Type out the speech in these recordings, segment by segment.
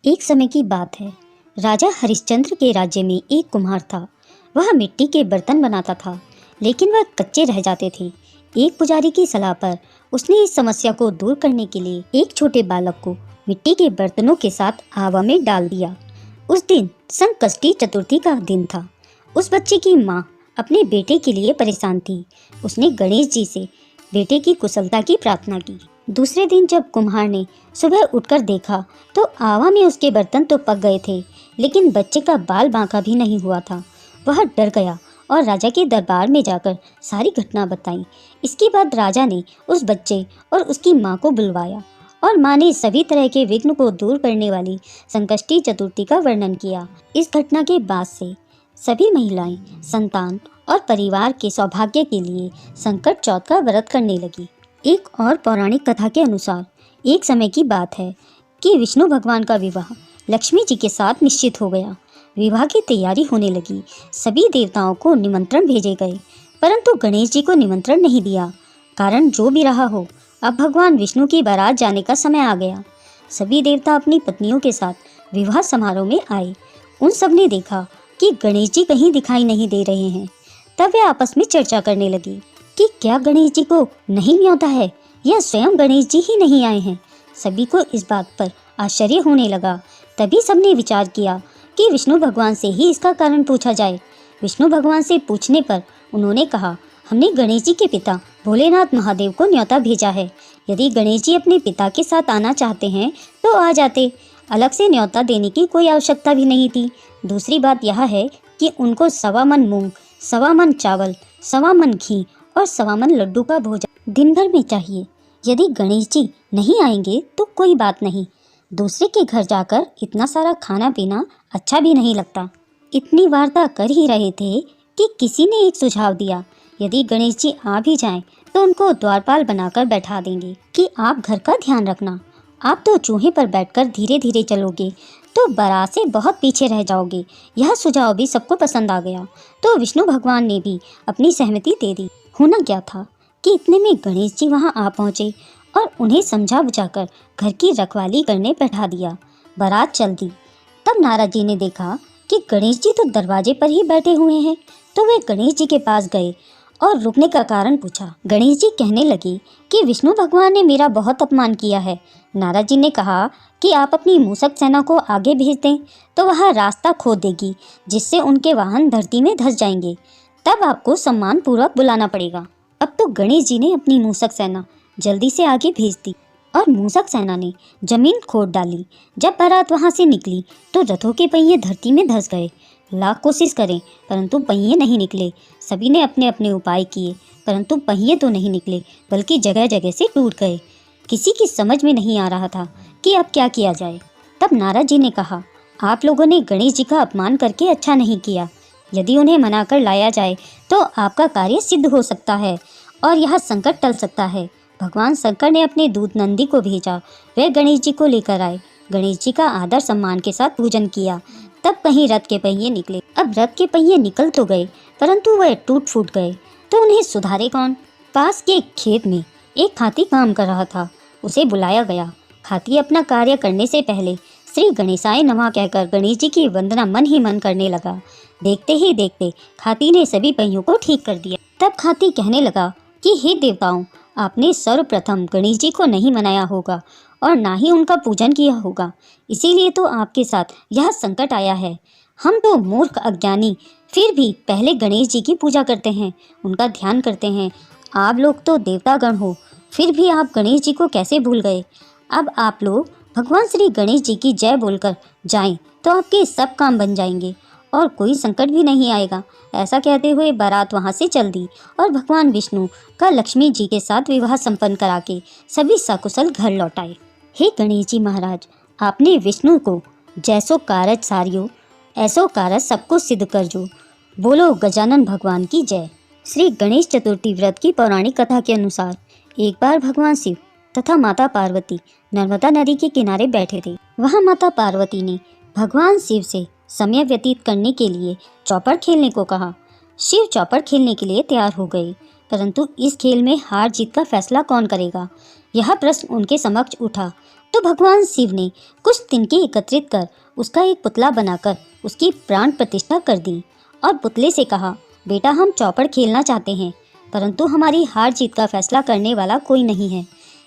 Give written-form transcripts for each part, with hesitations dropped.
एक समय की बात है। राजा हरिश्चंद्र के राज्य में एक कुम्हार था। वह मिट्टी के बर्तन बनाता था, लेकिन वह कच्चे रह जाते थे। एक पुजारी की सलाह पर उसने इस समस्या को दूर करने के लिए एक छोटे बालक को मिट्टी के बर्तनों के साथ हवा में डाल दिया। उस दिन संकष्टी चतुर्थी का दिन था। उस बच्चे की माँ अपने बेटे के लिए परेशान थी। उसने गणेश जी से बेटे की कुशलता की प्रार्थना की। दूसरे दिन जब कुम्हार ने सुबह उठकर देखा तो आवा में उसके बर्तन तो पक गए थे, लेकिन बच्चे का बाल बांका भी नहीं हुआ था। वह डर गया और राजा के दरबार में जाकर सारी घटना बताई। इसके बाद राजा ने उस बच्चे और उसकी माँ को बुलवाया और माँ ने सभी तरह के विघ्न को दूर करने वाली संकष्टी चतुर्थी का वर्णन किया। इस घटना के बाद से सभी महिलाएं संतान और परिवार के सौभाग्य के लिए संकट चौथ का व्रत करने लगी। एक और पौराणिक कथा के अनुसार एक समय की बात है कि विष्णु भगवान का विवाह लक्ष्मी जी के साथ निश्चित हो गया। विवाह की तैयारी होने लगी। सभी देवताओं को निमंत्रण भेजे गए, परंतु गणेश जी को निमंत्रण नहीं दिया। कारण जो भी रहा हो, अब भगवान विष्णु की बारात जाने का समय आ गया। सभी देवता अपनी पत्नियों के साथ विवाह समारोह में आए। उन सब ने देखा कि गणेश जी कहीं दिखाई नहीं दे रहे हैं। तब वे आपस में चर्चा करने लगी कि क्या गणेश जी को नहीं न्योता है या स्वयं गणेश जी ही नहीं आए हैं। सभी को इस बात पर आश्चर्य होने लगा। तभी सबने विचार किया कि विष्णु भगवान से ही इसका कारण पूछा जाए। विष्णु भगवान से पूछने पर उन्होंने कहा, हमने गणेश जी के पिता भोलेनाथ महादेव को न्योता भेजा है। यदि गणेश जी अपने पिता के साथ आना चाहते हैं तो आ जाते। अलग से न्योता देने की कोई आवश्यकता भी नहीं थी। दूसरी बात यह है कि उनको 1.25 मन मूंग, 1.25 मन चावल, 1.25 मन घी और 1.25 मन लड्डू का भोजन दिन भर में चाहिए। यदि गणेश जी नहीं आएंगे तो कोई बात नहीं, दूसरे के घर जाकर इतना सारा खाना पीना अच्छा भी नहीं लगता। इतनी वार्ता कर ही रहे थे कि किसी ने एक सुझाव दिया, यदि गणेश जी आ भी जाएं तो उनको द्वारपाल बनाकर बैठा देंगे कि आप घर का ध्यान रखना। आप तो चूहे पर बैठकर धीरे धीरे चलोगे तो बारात से बहुत पीछे रह जाओगे। यह सुझाव भी सबको पसंद आ गया, तो विष्णु भगवान ने भी अपनी सहमति दे दी। होना क्या था कि इतने में गणेश जी वहां आ पहुंचे और उन्हें समझा बुझाकर घर की रखवाली करने बैठा दिया। बारात चल दी। तब नारद जी ने देखा कि गणेश जी तो दरवाजे पर ही बैठे हुए हैं, तो वे गणेश जी के पास गए और रुकने का कारण पूछा। गणेश जी कहने लगे कि विष्णु भगवान ने मेरा बहुत अपमान किया है। नारद जी ने कहा कि आप अपनी मूषक सेना को आगे भेज दें तो वह रास्ता खोद देगी, जिससे उनके वाहन धरती में धंस जाएंगे। तब आपको सम्मान पूर्वक बुलाना पड़ेगा। अब तो गणेश जी ने अपनी मूषक सेना जल्दी से आगे भेज दी और मूषक सेना ने जमीन खोद डाली। जब बारात वहां से निकली तो रथों के पहिए धरती में धंस गए। लाख कोशिश करें परंतु पहिए नहीं निकले। सभी ने अपने अपने उपाय किए, परंतु पहिए तो नहीं निकले, बल्कि जगह जगह से टूट गए। किसी की समझ में नहीं आ रहा था कि अब क्या किया जाए। तब नारद जी ने कहा, आप लोगों ने गणेश जी का अपमान करके अच्छा नहीं किया। यदि उन्हें मनाकर लाया जाए तो आपका कार्य सिद्ध हो सकता है और यह संकट टल सकता है। भगवान शंकर ने अपने दूत नंदी को भेजा। वे गणेश जी को लेकर आए। गणेश जी का आदर सम्मान के साथ पूजन किया। तब कहीं रथ के पहिए निकले। अब रथ के पहिए निकल तो गए, परंतु वह टूट फूट गए, तो उन्हें सुधारे कौन। पास के खेत में एक हाथी काम कर रहा था। उसे बुलाया गया। हाथी अपना कार्य करने से पहले श्री गणेशाय नमः कहकर गणेश जी की वंदना मन ही मन करने लगा। देखते ही देखते हाथी ने सभी पहियों को ठीक कर दिया। तब हाथी कहने लगा कि हे देवताओं, आपने सर्वप्रथम गणेश जी को नहीं मनाया होगा और ना ही उनका पूजन किया होगा, इसीलिए तो आपके साथ यह संकट आया है। हम तो मूर्ख अज्ञानी फिर भी पहले गणेश जी की पूजा करते हैं, उनका ध्यान करते हैं। आप लोग तो देवतागण हो, फिर भी आप गणेश जी को कैसे भूल गए। अब आप लोग भगवान श्री गणेश जी की जय बोलकर जाएं तो आपके सब काम बन जाएंगे और कोई संकट भी नहीं आएगा। ऐसा कहते हुए बारात वहां से चल दी और भगवान विष्णु का लक्ष्मी जी के साथ विवाह संपन्न करा के सभी सकुशल घर लौट आए। हे गणेश जी महाराज, आपने विष्णु को जैसो कारज सारियो ऐसो कारज सबको सिद्ध कर जो। बोलो गजानन भगवान की जय। श्री गणेश चतुर्थी व्रत की पौराणिक कथा के अनुसार एक बार भगवान शिव तथा माता पार्वती नर्मदा नदी के किनारे बैठे थे। वहाँ माता पार्वती ने भगवान शिव से समय व्यतीत करने के लिए चौपड़ खेलने को कहा। शिव चौपड़ खेलने के लिए तैयार हो गए, परंतु इस खेल में हार जीत का फैसला कौन करेगा, यह प्रश्न उनके समक्ष उठा। तो भगवान शिव ने कुछ तिनके एकत्रित कर उसका एक पुतला बनाकर उसकी प्राण प्रतिष्ठा कर दी और पुतले से कहा, बेटा हम चौपड़ खेलना चाहते हैं, परंतु हमारी हार जीत का फैसला करने वाला कोई नहीं है,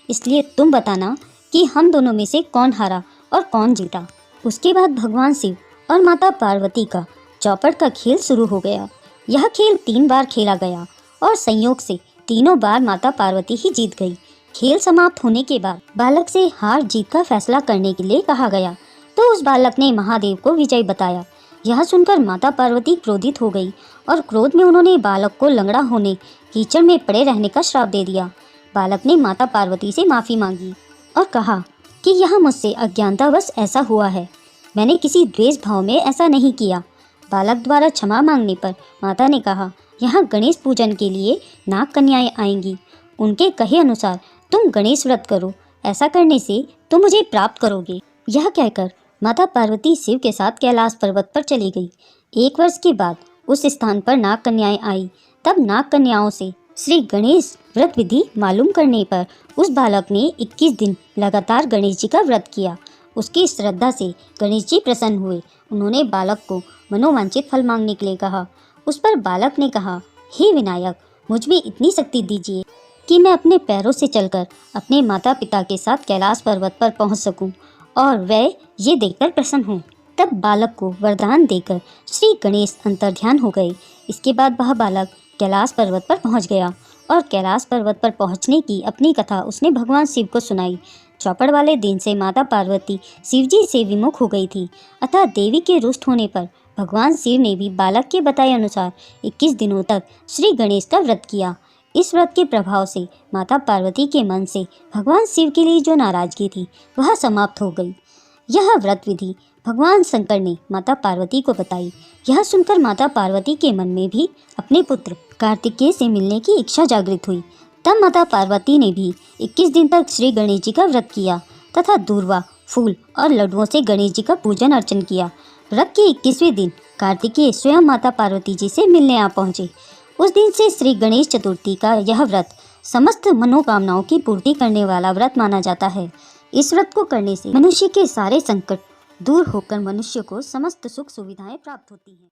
इसलिए तुम बताना कि हम दोनों में से कौन हारा और कौन जीता। उसके बाद भगवान शिव और माता पार्वती का चौपड़ का खेल शुरू हो गया। यह खेल 3 बार खेला गया और संयोग से तीनों बार माता पार्वती ही जीत गई। खेल समाप्त होने के बाद बालक से हार जीत का फैसला करने के लिए कहा गया, तो उस बालक ने महादेव को विजय बताया। यह सुनकर माता पार्वती क्रोधित हो गई और क्रोध में उन्होंने बालक को लंगड़ा होने, कीचड़ में पड़े रहने का श्राप दे दिया। बालक ने माता पार्वती से माफ़ी मांगी और कहा कि यह मुझसे अज्ञानतावश ऐसा हुआ है, मैंने किसी द्वेष भाव में ऐसा नहीं किया। बालक द्वारा क्षमा मांगने पर माता ने कहा, यहाँ गणेश पूजन के लिए नाग कन्याएं आएंगी, उनके कहे अनुसार तुम गणेश व्रत करो, ऐसा करने से तुम मुझे प्राप्त करोगे। यह कहकर माता पार्वती शिव के साथ कैलाश पर्वत पर चली गई। 1 वर्ष के बाद उस स्थान पर नाग कन्याएं आई। तब नाग कन्याओं से श्री गणेश व्रत विधि मालूम करने पर उस बालक ने 21 दिन लगातार गणेश जी का व्रत किया। उसकी श्रद्धा से गणेश जी प्रसन्न हुए। उन्होंने बालक को मनोवांछित फल मांगने के लिए कहा। उस पर बालक ने कहा, हे विनायक, मुझ में इतनी शक्ति दीजिए कि मैं अपने पैरों से चलकर अपने माता पिता के साथ कैलाश पर्वत पर पहुंच सकूं और वह ये देखकर प्रसन्न हों। तब बालक को वरदान देकर श्री गणेश अंतर्ध्यान हो गए। इसके बाद वह बालक कैलाश पर्वत पर पहुंच गया और कैलाश पर्वत पर पहुंचने की अपनी कथा उसने भगवान शिव को सुनाई। चौपड़ वाले दिन से माता पार्वती शिव जी से विमुख हो गई थी, अतः देवी के रुष्ट होने पर भगवान शिव ने भी बालक के बताए अनुसार 21 दिनों तक श्री गणेश का व्रत किया। इस व्रत के प्रभाव से माता पार्वती के मन से भगवान शिव के लिए जो नाराजगी थी वह समाप्त हो गई। यह व्रत विधि भगवान शंकर ने माता पार्वती को बताई। यह सुनकर माता पार्वती के मन में भी अपने पुत्र कार्तिकेय से मिलने की इच्छा जागृत हुई। तब माता पार्वती ने भी 21 दिन तक श्री गणेश जी का व्रत किया तथा दूर्वा, फूल और लड्डुओं से गणेश जी का पूजन अर्चन किया। व्रत के 21वें दिन कार्तिकेय स्वयं माता पार्वती जी से मिलने आ पहुँचे। उस दिन से श्री गणेश चतुर्थी का यह व्रत समस्त मनोकामनाओं की पूर्ति करने वाला व्रत माना जाता है। इस व्रत को करने से मनुष्य के सारे संकट दूर होकर मनुष्य को समस्त सुख सुविधाएं प्राप्त होती हैं।